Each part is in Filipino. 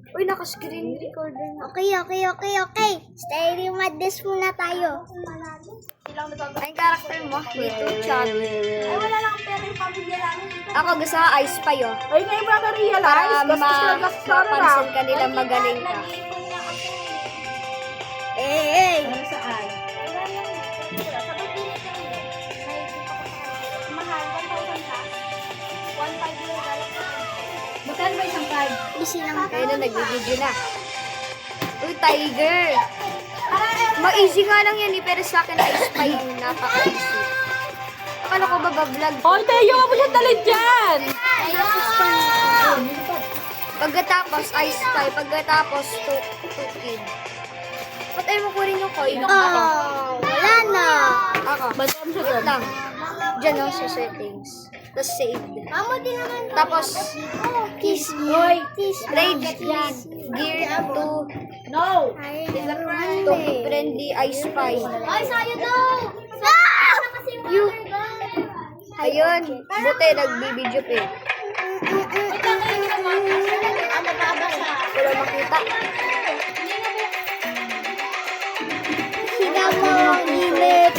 Uy, naka-screen recorder na. Okay. Stereo madness muna tayo. Ay, character mo? Dito, chubby. Ay, wala lang pera yung pamilya namin. Ako gusto ko ice pa yun. Ay, ngayon ba na-realize? Para Gastos na gastos na mapansin ka nila magaling ka. Eh. Ano saan? Mahal, 1,000 ka? 1,500 yung magkano ba isang card? Easy lang. Kaya na, nag-video na. Uy, tiger! Ma-easy nga lang yan eh, pero sa akin ice pa yun. Napaka-easy. Akala ko ba ba-vlog? Hoy, Teo, mo siya talent dyan! Pagkatapos ice pie, pagkatapos two kid. Ba't ayaw mo ko rin yung coin? Oh, wala na. Ako. Bandam siya Wait doon. lang. Diyan lang sa settings. Tapos saved. Amo din naman. Tapos, Kiss me. Hoy! rage gear to No! keep friendly ice pie. Ay, sayo daw. You. Ayun. Buti, nagbibidyo pa eh. Wala makita. Higa mo ang init.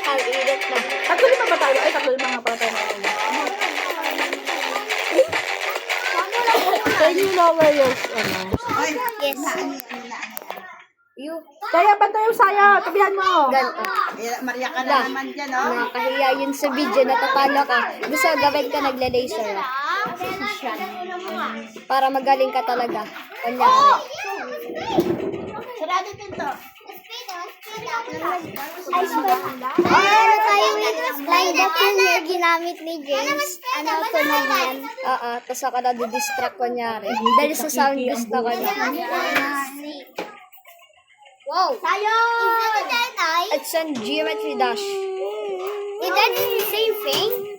Ang init na. 3 ba tayo? Ay, 3 nga pala tayo. Can you lower your, Yes. You. Kaya bantay yung saya, tabihan mo. Ganto. Maria ka na naman dyan, oh. Nakakahiya yun sa video, natatalo ka. Gusto gawin ka nagle-laser. Para magaling ka talaga. Kunyari. Sarado pinto. Ice cream. Ano tayo blind up yung ginamit ni James. Ano ito naman? Oo, tapos ako na-distract kunyari. Dahil sa sound gusto ko na. Wow! Tayo! Is that an eye? It's on Geometry Dash. Is that the same thing?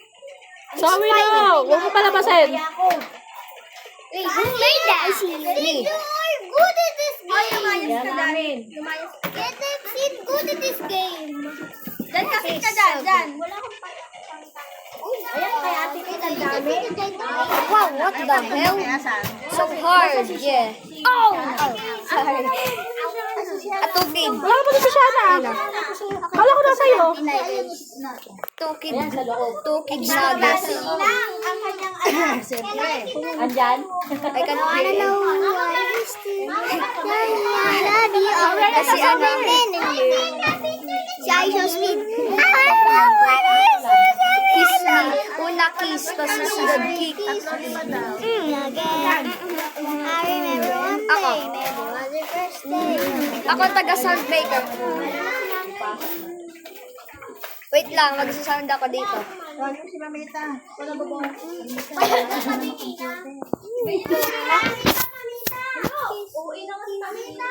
Sorry na, huwag mo palabasin. Wait, who made that? Me. You are good at this game. Yan namin. Get them seed good at this game. Dan kasi ka dan. Wala akong pang. Ayan, kaya ate ko ang dami. Wow, what the hell? So hard, yeah. Oh! Sorry. Atugid. Wala ka pa na si Shana. Kala ko na sa'yo. Tukid. Tukid nuggets. Lang ang kanyang anak. Andyan? I can't I hear don't it. know why I love you already. Kasi ano, Si Aisha Smith. kiss me. Una kiss, tapos susunod kick. I remember one Ako. day, maybe it was the first day. Ako taga-sound maker. Wait lang, magsasound ako dito. Si Mamita. Wala ba bang? Uwi na kasi kami na.